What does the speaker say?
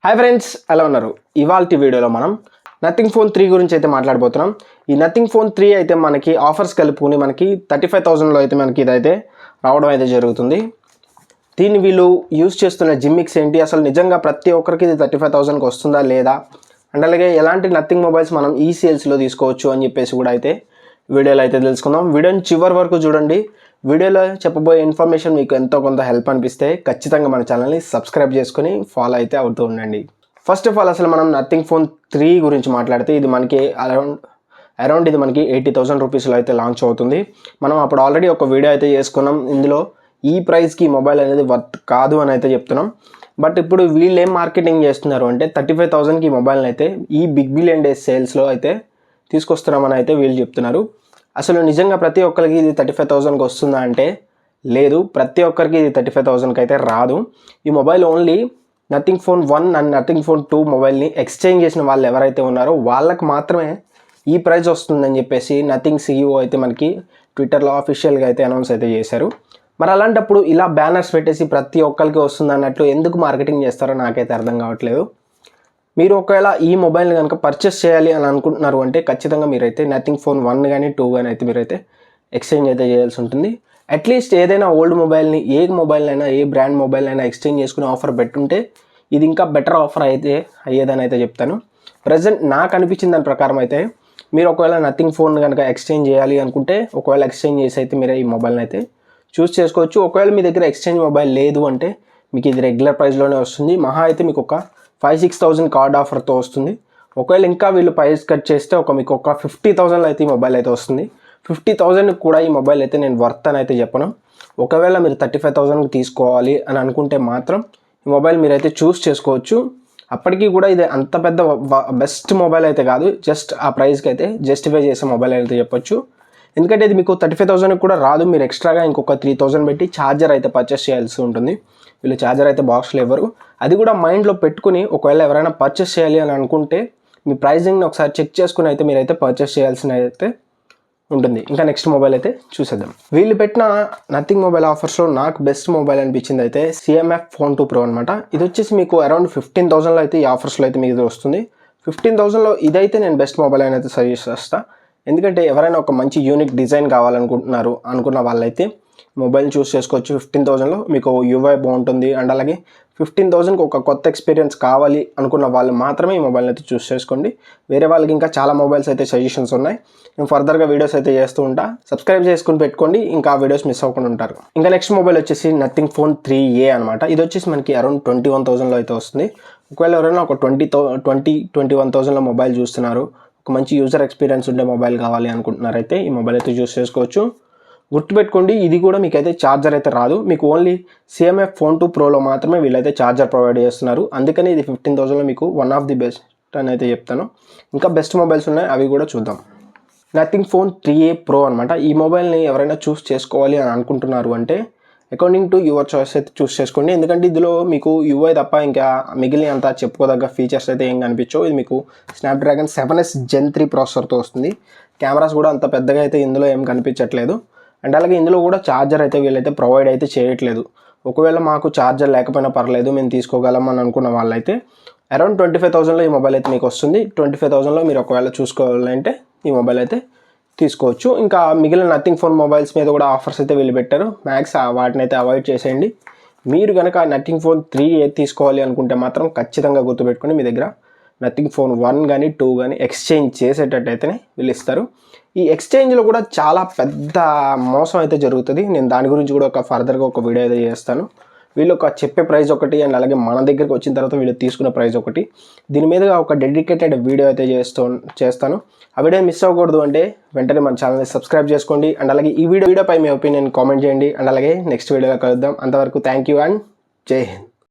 Hi friends, ఎలా ఉన్నారు? ఇవాల్టి వీడియోలో మనం నథింగ్ ఫోన్ 3 గురించి అయితే మాట్లాడబోతున్నాం. ఈ నథింగ్ ఫోన్ 3 అయితే మనకి ఆఫర్స్ కలుపుకొని మనకి 35,000లో అయితే మనకి ఇదైతే రావడం అయితే జరుగుతుంది. దీన్ని వీళ్ళు యూజ్ చేస్తున్న జిమ్మిక్స్ ఏంటి, అసలు నిజంగా ప్రతి ఒక్కరికి ఇది 35,000కి వస్తుందా లేదా, అండ్ అలాగే ఎలాంటి నథింగ్ మొబైల్స్ మనం ఈ సేల్స్లో తీసుకోవచ్చు అని చెప్పేసి కూడా అయితే వీడియోలో అయితే తెలుసుకుందాం. వీడియోని చివరి వరకు చూడండి. వీడియోలో చెప్పబోయే ఇన్ఫర్మేషన్ మీకు ఎంతో కొంత హెల్ప్ అనిపిస్తే ఖచ్చితంగా మన ఛానల్ని సబ్స్క్రైబ్ చేసుకొని ఫాలో అయితే అవుతూ ఉండండి. ఫస్ట్ ఆఫ్ ఆల్ అసలు మనం నథింగ్ ఫోన్ 3 గురించి మాట్లాడితే ఇది మనకి అరౌండ్ ఇది మనకి 80,000 రూపీస్లో అయితే లాంచ్ అవుతుంది. మనం అప్పుడు ఆల్రెడీ ఒక వీడియో అయితే చేసుకున్నాం. ఇందులో ఈ ప్రైస్కి మొబైల్ అనేది వర్త్ కాదు అని అయితే చెప్తున్నాం. బట్ ఇప్పుడు వీళ్ళు ఏం మార్కెటింగ్ చేస్తున్నారు అంటే 35,000కి మొబైల్ని అయితే ఈ బిగ్ బిలియన్ డేస్ సేల్స్లో అయితే తీసుకొస్తున్నామని అయితే వీళ్ళు చెప్తున్నారు. అసలు నిజంగా ప్రతి ఒక్కరికి ఇది 35,000కి వస్తుందా అంటే లేదు, ప్రతి ఒక్కరికి ఇది 35,000కి అయితే రాదు. ఈ mobile only nothing phone 1 and nothing phone 2 మొబైల్ని ఎక్స్చేంజ్ చేసిన వాళ్ళు ఎవరైతే ఉన్నారో వాళ్ళకి మాత్రమే ఈ ప్రైస్ వస్తుందని చెప్పేసి నథింగ్ CEO అయితే మనకి ట్విట్టర్లో అఫీషియల్గా అయితే అనౌన్స్ అయితే చేశారు. మరి అలాంటప్పుడు ఇలా బ్యానర్స్ పెట్టేసి ప్రతి ఒక్కరికి వస్తుంది అన్నట్లు ఎందుకు మార్కెటింగ్ చేస్తారో నాకైతే అర్థం కావట్లేదు. మీరు ఒకవేళ ఈ మొబైల్ని కనుక పర్చేస్ చేయాలి అని అనుకుంటున్నారు అంటే ఖచ్చితంగా మీరైతే నథింగ్ ఫోన్ 1 కానీ 2 కానీ అయితే మీరైతే ఎక్స్చేంజ్ అయితే చేయాల్సి ఉంటుంది. అట్లీస్ట్ ఏదైనా ఓల్డ్ మొబైల్ని, ఏ మొబైల్ అయినా, ఏ బ్రాండ్ మొబైల్ అయినా ఎక్స్చేంజ్ చేసుకునే ఆఫర్ పెట్టుంటే ఇది ఇంకా బెటర్ ఆఫర్ అయితే అయ్యేదని అయితే చెప్తాను. ప్రజెంట్ నాకు అనిపించిన దాని ప్రకారం అయితే మీరు ఒకవేళ నథింగ్ ఫోన్ కనుక ఎక్స్చేంజ్ చేయాలి అనుకుంటే ఒకవేళ ఎక్స్చేంజ్ చేసి అయితే మీరు ఈ మొబైల్ని అయితే చూస్ చేసుకోవచ్చు. ఒకవేళ మీ దగ్గర ఎక్స్చేంజ్ మొబైల్ లేదు అంటే మీకు ఇది రెగ్యులర్ ప్రైస్లోనే వస్తుంది. మహా అయితే మీకు ఒక 5,000-6,000 కార్డ్ ఆఫర్తో వస్తుంది. ఒకవేళ ఇంకా వీళ్ళు ప్రైస్ కట్ చేస్తే మీకు ఒక 50,000లో అయితే ఈ మొబైల్ అయితే వస్తుంది. 50,000 కూడా ఈ మొబైల్ అయితే నేను వర్త్ అని అయితే చెప్పను. ఒకవేళ మీరు 35,000కి తీసుకోవాలి అని అనుకుంటే మాత్రం ఈ మొబైల్ మీరైతే చూస్ చేసుకోవచ్చు. అప్పటికీ కూడా ఇది అంత పెద్ద బెస్ట్ మొబైల్ అయితే కాదు, జస్ట్ ఆ ప్రైస్కి అయితే జస్టిఫై చేసే మొబైల్ అయితే చెప్పొచ్చు. ఎందుకంటే ఇది మీకు 35,000కి కూడా రాదు. మీరు ఎక్స్ట్రాగా ఇంకొక 3,000 పెట్టి ఛార్జర్ అయితే పర్చేస్ చేయాల్సి ఉంటుంది. వీళ్ళు ఛార్జర్ అయితే బాక్స్లో ఇవ్వరు. అది కూడా మైండ్లో పెట్టుకుని ఒకవేళ ఎవరైనా పర్చేస్ చేయాలి అని అనుకుంటే మీ ప్రైజింగ్ని ఒకసారి చెక్ చేసుకుని అయితే మీరైతే పర్చేస్ చేయాల్సిన అయితే ఉంటుంది. ఇంకా నెక్స్ట్ మొబైల్ అయితే చూసేద్దాం. వీళ్ళు పెట్టిన నథింగ్ మొబైల్ ఆఫర్స్లో నాకు బెస్ట్ మొబైల్ అనిపించింది అయితే CMF Phone 2 Pro అనమాట. ఇది వచ్చేసి మీకు అరౌండ్ 15,000లో అయితే ఈ ఆఫర్స్లో అయితే మీకు ఇది వస్తుంది. 15,000లో ఇదైతే నేను బెస్ట్ మొబైల్ అని అయితే సజెస్ట్ చేస్తాను. ఎందుకంటే ఎవరైనా ఒక మంచి యూనిక్ డిజైన్ అనుకున్న వాళ్ళైతే మొబైల్ చూస్ చేసుకోవచ్చు. 15,000లో మీకు UI బాగుంటుంది. అండ్ అలాగే 15,000కి ఒక కొత్త ఎక్స్పీరియన్స్ కావాలి అనుకున్న వాళ్ళు మాత్రమే ఈ మొబైల్ని అయితే చూస్ చేసుకోండి. వేరే వాళ్ళకి ఇంకా చాలా మొబైల్స్ అయితే సజెషన్స్ ఉన్నాయి. నేను ఫర్దర్గా వీడియోస్ అయితే చేస్తూ ఉంటా. సబ్స్క్రైబ్ చేసుకుని పెట్టుకోండి, ఇంకా ఆ వీడియోస్ మిస్ అవ్వకుండా ఉంటారు. ఇంకా నెక్స్ట్ మొబైల్ వచ్చేసి నథింగ్ ఫోన్ 3A అనమాట. ఇది వచ్చేసి మనకి అరౌండ్ 21,000లో అయితే వస్తుంది. ఒకవేళ ఎవరైనా ఒక 21,000లో మొబైల్ చూస్తున్నారు, ఒక మంచి యూజర్ ఎక్స్పీరియన్స్ ఉండే మొబైల్ కావాలి అనుకుంటున్నారైతే ఈ మొబైల్ అయితే చూస్ చేసుకోవచ్చు. గుర్తుపెట్టుకోండి, ఇది కూడా మీకైతే ఛార్జర్ అయితే రాదు. మీకు ఓన్లీ CMF Phone 2 Proలో మాత్రమే వీళ్ళైతే ఛార్జర్ ప్రొవైడ్ చేస్తున్నారు. అందుకని ఇది 15,000లో మీకు వన్ ఆఫ్ ది బెస్ట్ అని అయితే చెప్తాను. ఇంకా బెస్ట్ మొబైల్స్ ఉన్నాయి, అవి కూడా చూద్దాం. నథింగ్ ఫోన్ 3A Pro అనమాట. ఈ మొబైల్ని ఎవరైనా చూస్ చేసుకోవాలి అని అనుకుంటున్నారు అంటే అకార్డింగ్ టు యువర్ చాయిస్ అయితే చూస్ చేసుకోండి. ఎందుకంటే ఇందులో మీకు UI తప్ప ఇంకా మిగిలిన అంత చెప్పుకోదగ్గ ఫీచర్స్ అయితే ఏం కనిపించవు. ఇది మీకు Snapdragon 7S Gen 3 ప్రాసెసర్తో వస్తుంది. కెమెరాస్ కూడా అంత పెద్దగా అయితే ఇందులో ఏం కనిపించట్లేదు. అండ్ అలాగే ఇందులో కూడా ఛార్జర్ అయితే వీళ్ళైతే ప్రొవైడ్ అయితే చేయట్లేదు. ఒకవేళ మాకు ఛార్జర్ లేకపోయినా పర్లేదు, మేము తీసుకోగలం అని అనుకున్న వాళ్ళైతే అరౌండ్ 25,000లో ఈ మొబైల్ అయితే మీకు వస్తుంది. 25,000లో మీరు ఒకవేళ చూసుకోవాలంటే ఈ మొబైల్ అయితే తీసుకోవచ్చు. ఇంకా మిగిలిన నథింగ్ ఫోన్ మొబైల్స్ మీద కూడా ఆఫర్స్ అయితే వీళ్ళు పెట్టారు. మ్యాక్స్ వాటిని అయితే అవాయిడ్ చేసేయండి. మీరు కనుక నథింగ్ ఫోన్ 3A తీసుకోవాలి అనుకుంటే మాత్రం ఖచ్చితంగా గుర్తుపెట్టుకొని మీ దగ్గర నథింగ్ ఫోన్ 1 కానీ 2 కానీ ఎక్స్చేంజ్ చేసేటట్టయితేనే వీళ్ళు ఇస్తారు. ఈ ఎక్స్చేంజ్లో కూడా చాలా పెద్ద మోసం అయితే జరుగుతుంది. నేను దాని గురించి కూడా ఫర్దర్గా ఒక వీడియో అయితే చేస్తాను. వీళ్ళు చెప్పే ప్రైస్ ఒకటి, అండ్ అలాగే మన దగ్గరికి వచ్చిన తర్వాత వీళ్ళు తీసుకునే ప్రైస్ ఒకటి. దీని మీదుగా ఒక డెడికేటెడ్ వీడియో అయితే చేస్తాను. ఆ వీడియో మిస్ అవ్వకూడదు అంటే వెంటనే మన ఛానల్ని సబ్స్క్రైబ్ చేసుకోండి. అండ్ అలాగే ఈ వీడియోపై మీ ఒపీనియన్ కామెంట్ చేయండి. అండ్ అలాగే నెక్స్ట్ వీడియోలో కలుద్దాం. అంతవరకు థ్యాంక్ యూ అండ్ జై హింద్.